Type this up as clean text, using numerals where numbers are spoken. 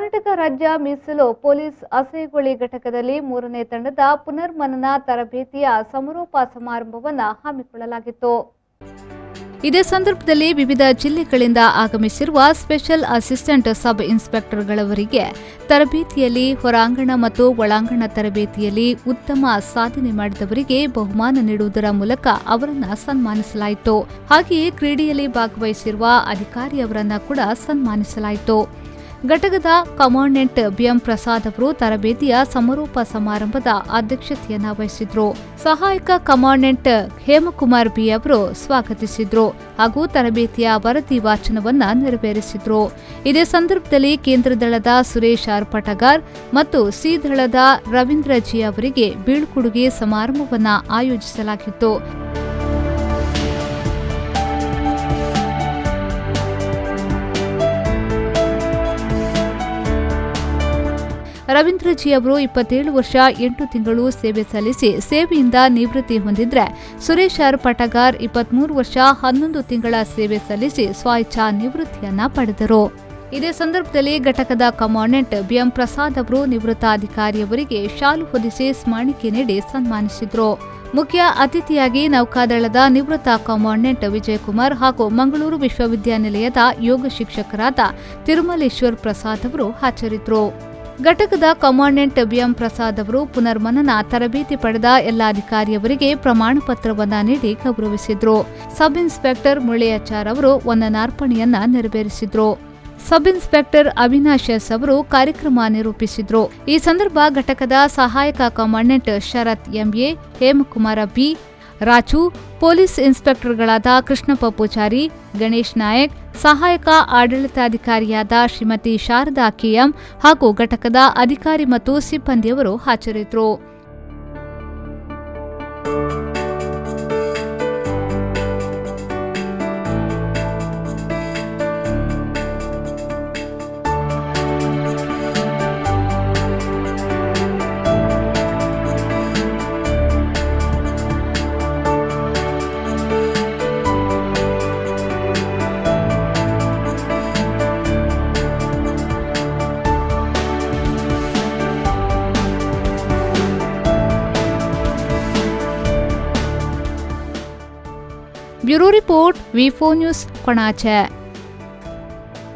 ಕರ್ನಾಟಕ ರಾಜ್ಯ ಮೀಸಲು ಪೊಲೀಸ್ ಅಸೆಗೊಳಿ ಘಟಕದಲ್ಲಿ 3ನೇ ತಂಡದ ಪುನರ್ಮನನ ತರಬೇತಿಯ ಸಮಾರೋಪ ಸಮಾರಂಭವನ್ನು ಹಮ್ಮಿಕೊಳ್ಳಲಾಗಿತ್ತು. ಇದೇ ಸಂದರ್ಭದಲ್ಲಿ ವಿವಿಧ ಜಿಲ್ಲೆಗಳಿಂದ ಆಗಮಿಸಿರುವ ಸ್ಪೆಷಲ್ ಅಸಿಸ್ಟೆಂಟ್ ಸಬ್ ಇನ್ಸ್ಪೆಕ್ಟರ್ಗಳವರಿಗೆ ತರಬೇತಿಯಲ್ಲಿ ಹೊರಾಂಗಣ ಮತ್ತು ಒಳಾಂಗಣ ತರಬೇತಿಯಲ್ಲಿ ಉತ್ತಮ ಸಾಧನೆ ಮಾಡಿದವರಿಗೆ ಬಹುಮಾನ ನೀಡುವುದರ ಮೂಲಕ ಅವರನ್ನು ಸನ್ಮಾನಿಸಲಾಯಿತು. ಹಾಗೆಯೇ ಕ್ರೀಡೆಯಲ್ಲಿ ಭಾಗವಹಿಸಿರುವ ಅಧಿಕಾರಿಯವರನ್ನ ಕೂಡ ಸನ್ಮಾನಿಸಲಾಯಿತು. ಘಟಕದ ಕಮಾಂಡೆಂಟ್ ಬಿಎಂ ಪ್ರಸಾದ್ ಅವರು ತರಬೇತಿಯ ಸಮಾರೋಪ ಸಮಾರಂಭದ ಅಧ್ಯಕ್ಷತೆಯನ್ನ ವಹಿಸಿದ್ರು. ಸಹಾಯಕ ಕಮಾಂಡೆಂಟ್ ಹೇಮಕುಮಾರ್ ಬಿ ಅವರು ಸ್ವಾಗತಿಸಿದ್ರು ಹಾಗೂ ತರಬೇತಿಯ ವರದಿ ವಾಚನವನ್ನ ನೆರವೇರಿಸಿದ್ರು. ಇದೇ ಸಂದರ್ಭದಲ್ಲಿ ಕೇಂದ್ರ ದಳದ ಸುರೇಶ್ ಆರ್ ಪಟಗಾರ್ ಮತ್ತು ಸಿ ದಳದ ರವೀಂದ್ರ ಜಿ ಅವರಿಗೆ ಬೀಳ್ಕೊಡುಗೆ ಸಮಾರಂಭವನ್ನ ಆಯೋಜಿಸಲಾಗಿತ್ತು. ರವೀಂದ್ರ ಜಿ ಅವರು 27 ವರ್ಷ 8 ತಿಂಗಳು ಸೇವೆ ಸಲ್ಲಿಸಿ ಸೇವೆಯಿಂದ ನಿವೃತ್ತಿ ಹೊಂದಿದ್ರೆ, ಸುರೇಶ್ ಆರ್ ಪಟಗಾರ್ 23 ವರ್ಷ 11 ತಿಂಗಳ ಸೇವೆ ಸಲ್ಲಿಸಿ ಸ್ವಇಚ್ಛಾ ನಿವೃತ್ತಿಯನ್ನ ಪಡೆದರು. ಇದೇ ಸಂದರ್ಭದಲ್ಲಿ ಘಟಕದ ಕಮಾಂಡೆಂಟ್ ಬಿಎಂ ಪ್ರಸಾದ್ ಅವರು ನಿವೃತ್ತ ಅಧಿಕಾರಿಯವರಿಗೆ ಶಾಲು ಹೊದಿಸಿ ಸ್ಮರಣಿಕೆ ನೀಡಿ ಸನ್ಮಾನಿಸಿದರು. ಮುಖ್ಯ ಅತಿಥಿಯಾಗಿ ನೌಕಾದಳದ ನಿವೃತ್ತ ಕಮಾಂಡೆಂಟ್ ವಿಜಯಕುಮಾರ್ ಹಾಗೂ ಮಂಗಳೂರು ವಿಶ್ವವಿದ್ಯಾನಿಲಯದ ಯೋಗ ಶಿಕ್ಷಕರಾದ ತಿರುಮಲೇಶ್ವರ್ ಪ್ರಸಾದ್ ಅವರು ಹಾಜರಿದ್ದರು. ಘಟಕದ ಕಮಾಂಡೆಂಟ್ ಬಿಎಂ ಪ್ರಸಾದ್ ಅವರು ಪುನರ್ಮನನ ತರಬೇತಿ ಪಡೆದ ಎಲ್ಲ ಅಧಿಕಾರಿಯವರಿಗೆ ಪ್ರಮಾಣ ಪತ್ರವನ್ನ ನೀಡಿ ಗೌರವಿಸಿದ್ರು. ಸಬ್ ಇನ್ಸ್ಪೆಕ್ಟರ್ ಮುಳ್ಳೆಯಾಚಾರ್ ಅವರು ವಂದನಾರ್ಪಣೆಯನ್ನ ನೆರವೇರಿಸಿದ್ರು. ಸಬ್ ಇನ್ಸ್ಪೆಕ್ಟರ್ ಅವಿನಾಶ್ ಎಸ್ ಅವರು ಕಾರ್ಯಕ್ರಮ ನಿರೂಪಿಸಿದ್ರು. ಈ ಸಂದರ್ಭ ಘಟಕದ ಸಹಾಯಕ commandant Sharath MA, Hemakumara B, Raju, police ಇನ್ಸ್ಪೆಕ್ಟರ್ಗಳಾದ ಕೃಷ್ಣಪ್ಪ ಪೂಜಾರಿ, ಗಣೇಶ್ ನಾಯಕ್, ಸಹಾಯಕ ಆಡಳಿತಾಧಿಕಾರಿಯಾದ ಶ್ರೀಮತಿ ಶಾರದಾ ಕೆಎಂ ಹಾಗೂ ಘಟಕದ ಅಧಿಕಾರಿ ಮತ್ತು ಸಿಬ್ಬಂದಿಯವರು ಹಾಜರಿದ್ದರು. ಬ್ಯೂರೋ ರಿಪೋರ್ಟ್ ವಿ4 ನ್ಯೂಸ್ ಕೊಣಾಚೆ.